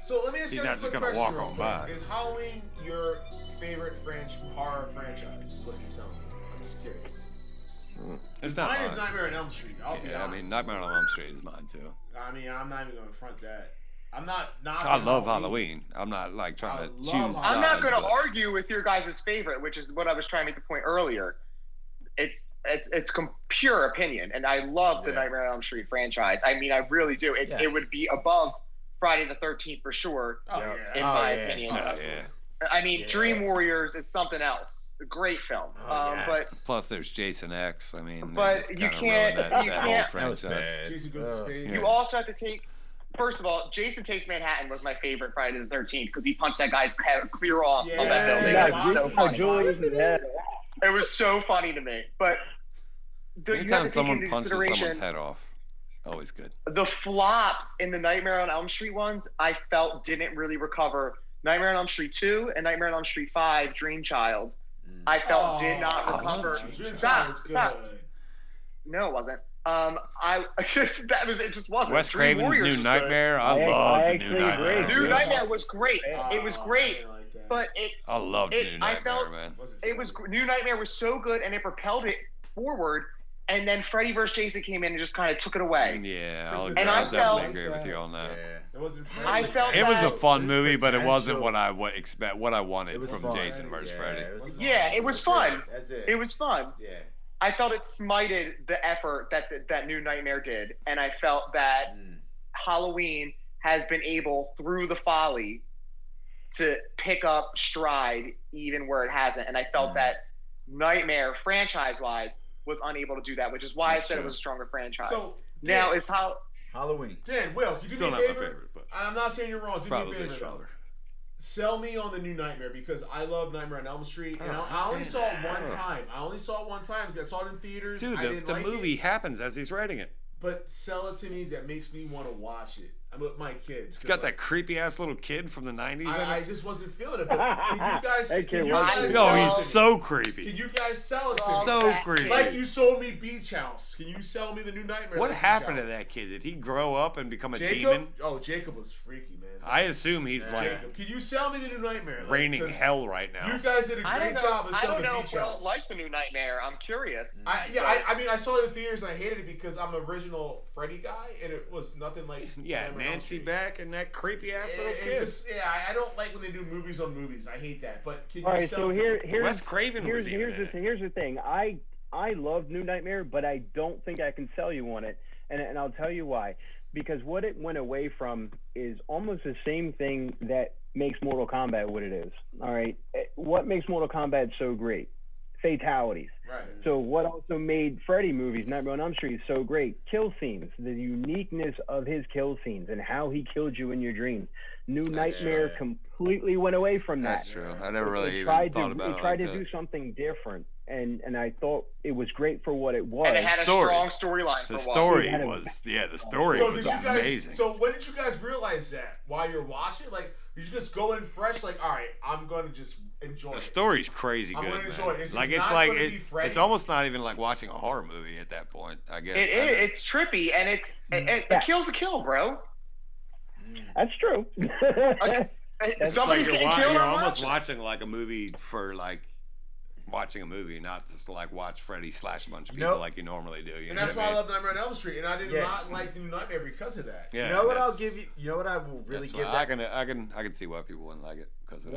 So let me ask you He's a not just quick gonna question walk real on quick. by. Is Halloween your favorite horror franchise? Is what you're telling me. I'm just curious. It's not Mine mine. is Nightmare on Elm Street. I'll be Yeah, I honest. mean, Nightmare on Elm Street is mine too. I mean, I'm not even going to front that. I'm not knocking I love Halloween. I'm not like trying to choose Halloween. sides. I'm not going to but- argue with your guys' favorite, which is what I was trying to make the point earlier. It's pure opinion, and I love the Nightmare on Elm Street franchise. I mean, I really do. It would be above Friday the 13th for sure, in my opinion. Oh, yeah. I mean, Dream Warriors is something else. A great film. But plus there's Jason X. I mean, But they just you kinda can't- ruined that you whole can't- That was franchise. bad. Jason Goes to Space. you also have to take. First of all, Jason Takes Manhattan was my favorite Friday the 13th because he punched that guy's head clear off of that building. Yeah, It was so funny. Julian's It was so funny to me. But you have to Anytime take someone into punches consideration someone's head off, always good. the flops in the Nightmare on Elm Street ones. I felt didn't really recover. Nightmare on Elm Street 2 and Nightmare on Elm Street 5, Dream Child. I felt did not recover. Stop. No, it wasn't. It just wasn't. Wes Dream Craven's Warriors New was good. Nightmare. I I love the actually New Nightmare. agree. New too. Nightmare was great. It was great, but I love the New I Nightmare, felt man. New Nightmare was so good and it propelled it forward. And then Freddy vs. Jason came in and just kind of took it away. Yeah, And I I definitely felt- agree with you on that. It wasn't. I felt It was a that- fun movie, but it wasn't potential. what I would expect. What I wanted It was from fun. Jason vs. Freddy. Yeah, it was fun. That's it. It was fun. Yeah. I felt it smited the effort that New Nightmare did, and I felt that Halloween has been able, through the folly, to pick up stride even where it hasn't. And I felt that Nightmare, franchise-wise, was unable to do that, which is why I said it was a stronger franchise. So now is how Halloween. Dan, Will, can you do Still me a not my favor? favorite, but I'm not saying you're wrong. Do me a probably favor. though. stronger. Sell me on the New Nightmare because I love Nightmare on Elm Street, and I only saw it one time. I saw it in theaters. Dude, I didn't the like movie it, happens as he's writing it. but sell it to me. That makes me want to watch it. I'm with my kids. It's got that creepy ass little kid from the 90s in I it. just wasn't feeling it. But can you guys? Hey, Can kid, you what- guys Yo, sell it he's to me? so Can creepy. you guys sell it to me? So creepy. Like you sold me Beach House. Can you sell me the New Nightmare? What like Beach happened to House? that kid? Did he grow up and become a Jacob? demon? Oh, Jacob was freaky, man. I assume he's like Jacob, can you sell me the New Nightmare? Like, raining 'cause hell right now. You guys did a I great don't job know. of I selling don't know Beach if we House. don't like the New Nightmare. I'm curious. I mean, I saw it in theaters and I hated it because I'm an original Freddy guy, and it was nothing like. Yeah, Nightmare on Elm Nancy Street. Beck and that creepy ass little It kid. just, I don't like when they do movies on movies. I hate that. But can you All right, sell so it to me? here's Wes Craven was even in it. here's the thing. I love New Nightmare, but I don't think I can sell you on it, and I'll tell you why. Because what it went away from is almost the same thing that makes Mortal Kombat what it is. All right, what makes Mortal Kombat so great? Fatalities. Right. So what also made Freddy movies, Nightmare on Elm Street, so great? Kill scenes, the uniqueness of his kill scenes and how he killed you in your dreams. New Nightmare completely went away from that. That's true. I never really They even tried thought to, about they it tried like to do that. something different, and I thought it was great for what it was. And it had a story. strong storyline for The one. story It had a- was, the story So was did you guys? amazing. So when did you guys realize that while you're watching? Like, did you just go in fresh? Like, all right, I'm gonna just enjoy The it. story's crazy I'm good, gonna man. enjoy it. It's Like just it's not like gonna be Freddy. it's almost not even like watching a horror movie at that point. I guess. It's trippy and it kills a kill, bro. That's true. It's Somebody's like getting killed. you're I'm almost watching. watching like a movie for like watching a movie, not just to like watch Freddy slash a bunch of people Nope. like you normally do. You And know that's what why I mean? love Nightmare on Elm Street, and I did not like the New Nightmare because of that. Yeah, You know what I'll that's- give you? You know what I will really that's give why that? I can see why people wouldn't like it because of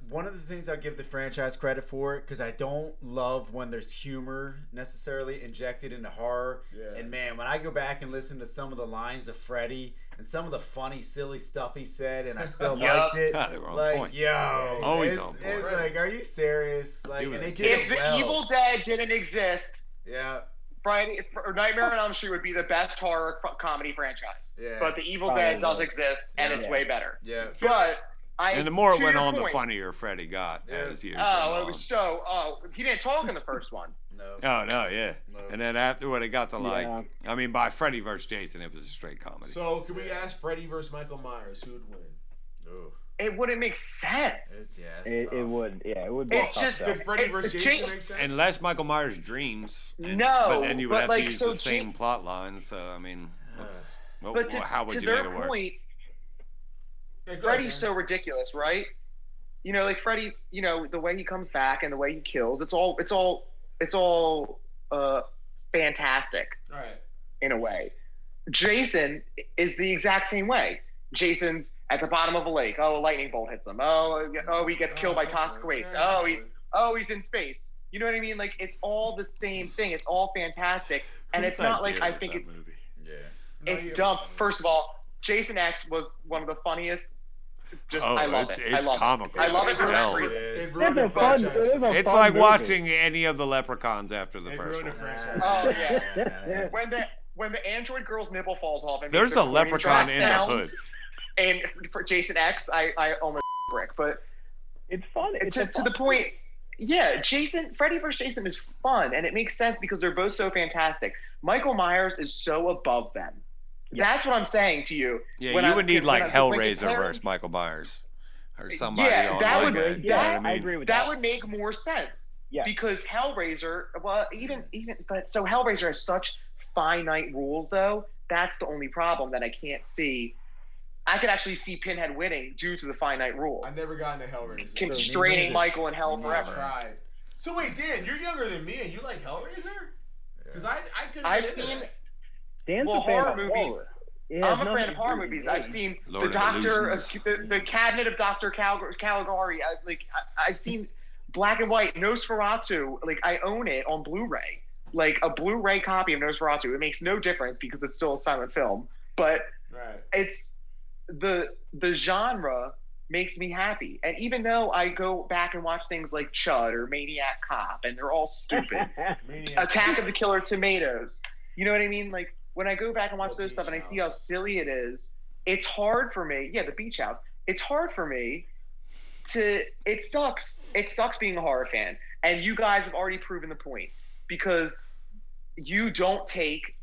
One of the things I give the franchise credit for, because I don't love when there's humor necessarily injected into horror. Yeah. And man, when I go back and listen to some of the lines of Freddy and some of the funny, silly stuff he said, and I still liked it. Ah, they were on like, point. yo, Always it's, on point. it's like, are you serious? Like, He and was they a did kid. If it the well. Evil Dead didn't exist, Yeah. Friday or Nightmare on Elm Street would be the best horror comedy franchise. Yeah. But the Evil Probably. Dead does exist, and it's Yeah. way better. Yeah. But And the more it to went your on, the point- funnier Freddy got as years went Oh, on. it was so. Oh, he didn't talk in the first one. No. Oh no, yeah. No. And then after when it got to like, Yeah. I mean, by Freddy versus Jason, it was a straight comedy. So can we ask Freddy versus Michael Myers who'd win? Ooh. It wouldn't make sense. It's it tough. would, yeah, it would be. It's a tough just- sell. Did Freddy versus Jason Jake- make sense? Unless Michael Myers dreams. No, But then you would but have like, to use so the same plot line. So I mean, But how would to you make their it work? point, Yeah, go Freddy's ahead, so ridiculous, right? You know, like Freddy's, you know, the way he comes back and the way he kills, it's all fantastic Dan. All right. in a way. Jason is the exact same way. Jason's at the bottom of a lake. Oh, a lightning bolt hits him. Oh, he gets killed by toxic waste. He's in space. You know what I mean? Like, it's all the same thing. It's all fantastic, and it's not like I think it's movie. Yeah. it's dumb. First of all, Jason X was one of the funniest. I love it. It's comical. I love it for that Hell. reason. It It's ruined the a fun. franchise. It's fun like movie. watching any of the Leprechauns after the It first ruined one. the franchise. Oh, yeah. When the android girl's nipple falls off, and There's makes a coin leprechaun drop in the sounds, hood. And for Jason X, I almost brick, but It's fun. It's a to fun the point. Yeah, Freddy vs. Jason is fun, and it makes sense because they're both so fantastic. Michael Myers is so above them. That's what I'm saying to you. Yeah, When you I- would need when like I- when Hellraiser comparing- versus Michael Myers, or somebody Yeah, on that like would- a, that- you know what I I mean? agree with That that. would make more sense. Yeah. Because Hellraiser, well, so Hellraiser has such finite rules, though. That's the only problem that I can't see. I could actually see Pinhead winning due to the finite rules, I never got into Hellraiser. constraining neither. Michael in hell Me I forever. tried. So wait, Dan, you're younger than me, and you like Hellraiser? Because I couldn't. I've get into seen. that. Dan's Well, a fan horror of movies. horror. It has I'm a nothing fan to of do horror with movies. age. I've seen Lord the of Doctor, Illusions. the Cabinet of Dr. Caligari. I've seen black and white Nosferatu. Like, I own it on Blu-ray. Like, a Blu-ray copy of Nosferatu. It makes no difference because it's still a silent film. But Right. it's the genre makes me happy. And even though I go back and watch things like Chud or Maniac Cop, and they're all stupid. Maniac. Attack of the Killer Tomatoes. You know what I mean? Like, when I go back and watch The those stuff and I Beach see how House. silly it is, it's hard for me. Yeah, the Beach House. It's hard for me to. It sucks. It sucks being a horror fan. And you guys have already proven the point because you don't take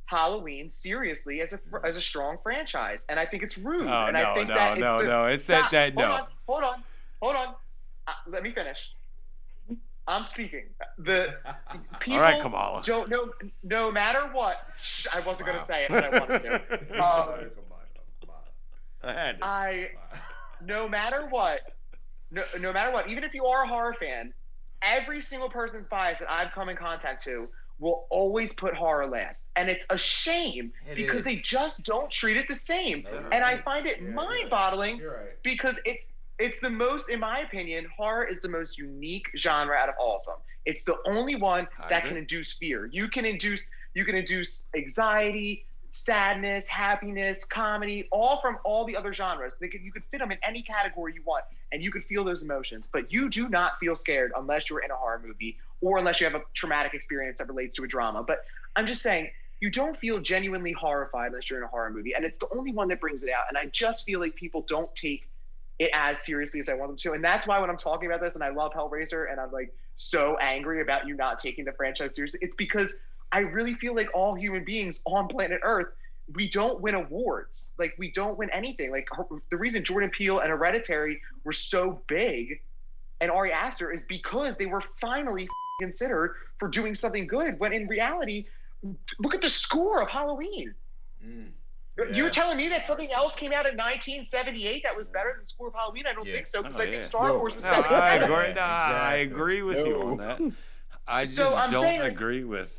Halloween seriously as a strong franchise, and I think it's rude. Oh, and I think that It's that no. Hold on. Let me finish. I'm speaking. The people All right, Kamala. don't know. No matter what, I wasn't going to say it, but I wanted to. Come on. I had to. No matter what, no matter what, even if you are a horror fan, every single person's bias that I've come in contact to will always put horror last. And it's a shame because they just don't treat it the same. And I find it mind-boggling You're right. because it's the most, in my opinion, horror is the most unique genre out of all of them. It's the only one I that agree. can induce fear. You can induce anxiety, sadness, happiness, comedy, all from all the other genres. You could fit them in any category you want, and you could feel those emotions. But you do not feel scared unless you're in a horror movie or unless you have a traumatic experience that relates to a drama. But I'm just saying, you don't feel genuinely horrified unless you're in a horror movie, and it's the only one that brings it out. And I just feel like people don't take it as seriously as I want them to. And that's why when I'm talking about this, and I love Hellraiser, and I'm like so angry about you not taking the franchise seriously, it's because I really feel like all human beings on planet Earth, we don't win awards. Like, we don't win anything. Like, the reason Jordan Peele and Hereditary were so big and Ari Aster is because they were finally considered for doing something good, when in reality, look at the score of Halloween. You're telling me that something else came out in 1978 that was better than the score of Halloween? I don't think so, because I think Star Wars was No, I 77. agree. No, I Exactly. agree with you on that. I just So I'm don't saying, like, agree with.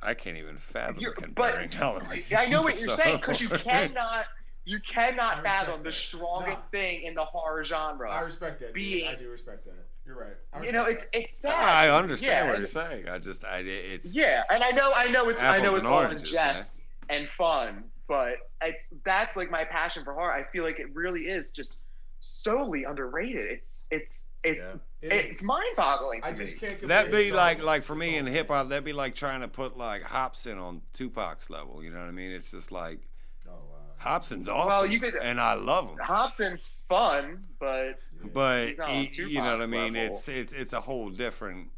I can't even fathom You're- comparing but- Halloween. I know what you're to saying, because you Star Wars. cannot I fathom respect the that. strongest No. thing in the horror genre. I respect that. Being- I do respect that. You're right. I You know, respect it's that. sad. I understand Yeah, what you're saying. It's Yeah, and I know it's Apples and all in oranges, jest and fun, but that's like my passion for horror. I feel like it really is just solely underrated. It's is. mind-boggling. I to just me. can't. compare That'd be genres. like for me It's in all hip hop, that'd be like trying to put like Hobson on Tupac's level. You know what I mean? It's just like the same. Oh, wow. Hobson's awesome, Well, you could- and I love him. Hobson's fun, but But He's not on you know what I Tupac's mean? level. It's a whole different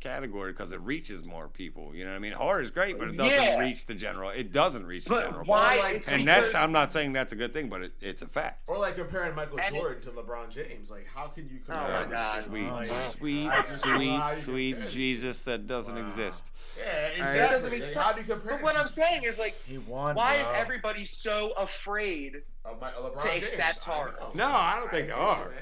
category because it reaches more people. You know what I mean? Horror is great, but it doesn't Yeah. reach the general. It doesn't reach the But general. why? Like, It's And because- I'm not saying that's a good thing, but it's a fact. Or like comparing Michael And Jordan it's- to LeBron James. Like, how can you Oh compare? my God. Sweet, Oh, yeah. sweet, I just don't know how you sweet compare it. Jesus that doesn't Wow. exist. Yeah, It doesn't exactly. make Like, sense. how do you compare? But what I'm saying is like, He won. why bro. is everybody so afraid? LeBron to James? accept horror? I know. No, I don't think get they you, are. man.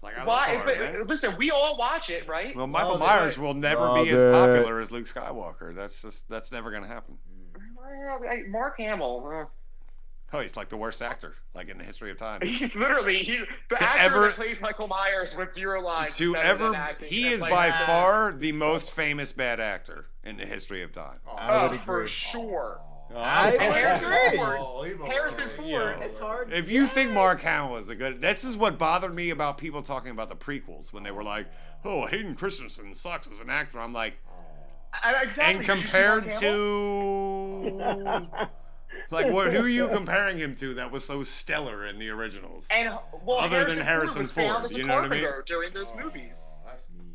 Like, I love Why? horror, man. But listen, we all watch it, right? Well, Michael Oh, they Myers might- will never Love be as it. popular as Luke Skywalker. That's never gonna happen. Well, Mark Hamill. Oh, he's like the worst actor, like in the history of time. He's literally the To actor ever- that plays Michael Myers with 0 lines. To better ever, than acting. he That's is like, by ah. far the most famous bad actor in the history of time. I would Oh, for agree. sure. I would Harrison agree. Ford. Harrison Ford. It's hard. If you think Mark Hamill is a good, this is what bothered me about people talking about the prequels when they were like, "Oh, Hayden Christensen sucks as an actor." I'm like, Exactly. and Did you see compared Mark Hamill? to, like, what? Who are you comparing him to that was so stellar in the originals? And well, Other than Harrison Harrison Ford was found Ford, as a you know what I mean? carpenter during those movies, That's mean.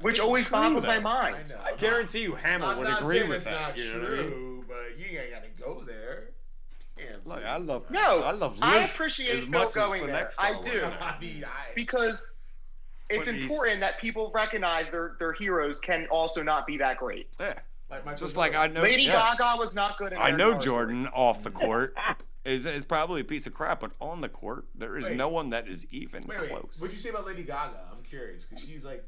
which It's always true, boggles my though. mind. I guarantee you, Hamill I'm would not agree saying with it's that. not You know what I mean? true, but you ain't got to go there. Damn. Like, I love No, Luke I appreciate as Phil much as going the there. next I Star do. Wars. I mean, Because it's But he's- important that people recognize their heroes can also not be that great. Yeah. like Michael Just like I Jordan. know, Lady yeah. Gaga was not good in I know American Horror Jordan off the court is probably a piece of crap, but on the court there is Wait. no one that is even Wait, close. what'd you say about Lady Gaga? I'm curious because she's like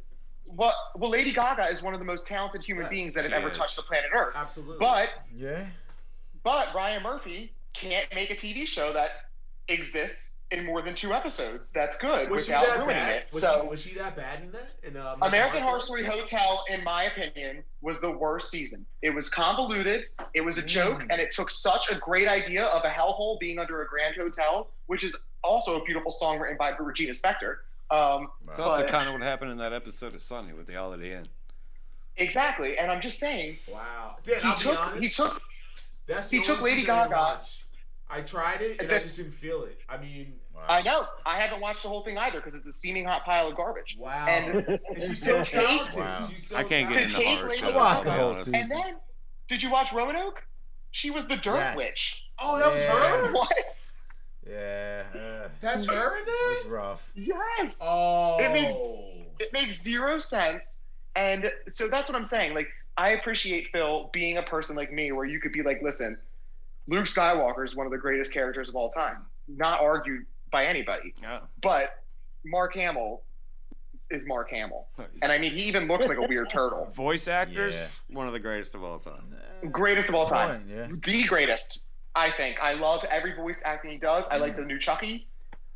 Story. Well, Lady Gaga is one of the most talented human Yes, beings that have she ever is. touched the planet Earth. absolutely. But Yeah. Ryan Murphy can't make a TV show that exists in more than 2 episodes. That's good was she without that ruining bad? it. Was she that bad in that? In American Horror Story Hotel, in my opinion, was the worst season. It was convoluted, it was a joke, and it took such a great idea of a hellhole being under a grand hotel, which is also a beautiful song written by Regina Spektor. It's also but- kind of what happened in that episode of Sunny with the Holiday Inn. Exactly, and I'm just saying, Wow. Dan, he I'll be honest. took That's the he took only Lady season I Gaga. watched. I tried it and I That's- just didn't feel it. I mean, I know. I haven't watched the whole thing either because it's a steaming hot pile of garbage. wow. And And she's so to take- talented. Wow. She's so I can't get talented. To into take horror Lady shows. Gaga- I watched to the be whole honest. season. and then, did you watch Roanoke? She was the Dirt Yes. Witch. Oh, that was Yeah. her? What? Yeah. That's her in It that? was rough. Yes. Oh. It makes 0 sense, and so that's what I'm saying. Like, I appreciate Phil being a person like me, where you could be like, listen, Luke Skywalker is one of the greatest characters of all time, not argued by anybody. Yeah. But Mark Hamill is Mark Hamill, and I mean, he even looks like a weird turtle. Voice actors, Yeah. one of the greatest of all time. Greatest of all time. Yeah. The greatest, I think. I love every voice acting he does. I like the new Chucky,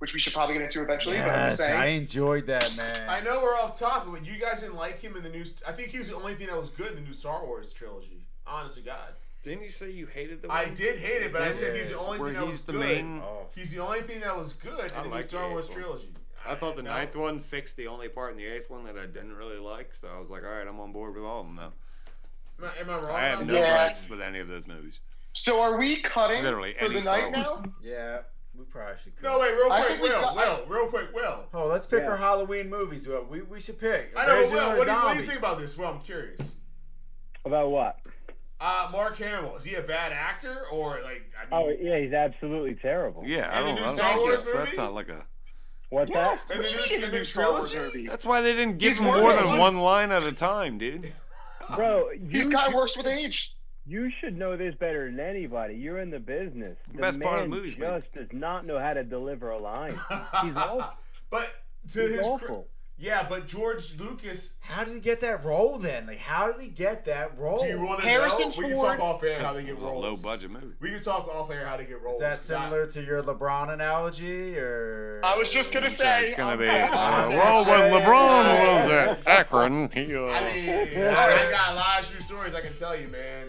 which we should probably get into eventually. But I'm just Yes, saying. I enjoyed that, man. I know we're off topic, but you guys didn't like him in the new. I think he was the only thing that was good in the new Star Wars trilogy. Honestly, God. Didn't you say you hated the one? I did hate it, but I said he's the only Where thing that he's was the good. main. Oh. He's the only thing that was good I in the new like the Star Wars eighth one. trilogy. I thought the No. ninth one fixed the only part in the eighth one that I didn't really like, so I was like, all right, I'm on board with all of them now. Am I wrong? I have about no that? gripes with any of those movies. So are we cutting Literally for any the Star night Wars. now? Yeah, we probably should. No, wait, real I quick, think we got- real quick, Will. Oh, let's pick Yeah. our Halloween movies. Well, we should pick. I know, but Original Will, or what do you zombie? think about this? Will, I'm curious. About what? Mark Hamill, is he a bad actor or like? I Oh mean, yeah, he's absolutely terrible. Yeah, I And the don't new know. Star Wars That's movie? not like a. What's Yes, And we the new- need the a new new Star Wars trilogy? movie. That's why they didn't give He's him more more than than one- one line at a time, dude. that? Bro, He's gotten worse with age. You should know this better than anybody. You're in the business. The Best man part of the movie's made. just does not know how to deliver a line. He's awful. But to He's his awful. yeah, but George Lucas. How did he get that role then? Like, how did he get that role? Do you want to Harrison know? We can Ford- talk off air how they It get was a roles. low budget movie. We can talk off air how to get roles. Is that similar to your LeBron analogy, or? I was just gonna So say. it's gonna I'm be. back. Well, when LeBron was at Akron, he. I mean, I got a lot of true stories I can tell you, man.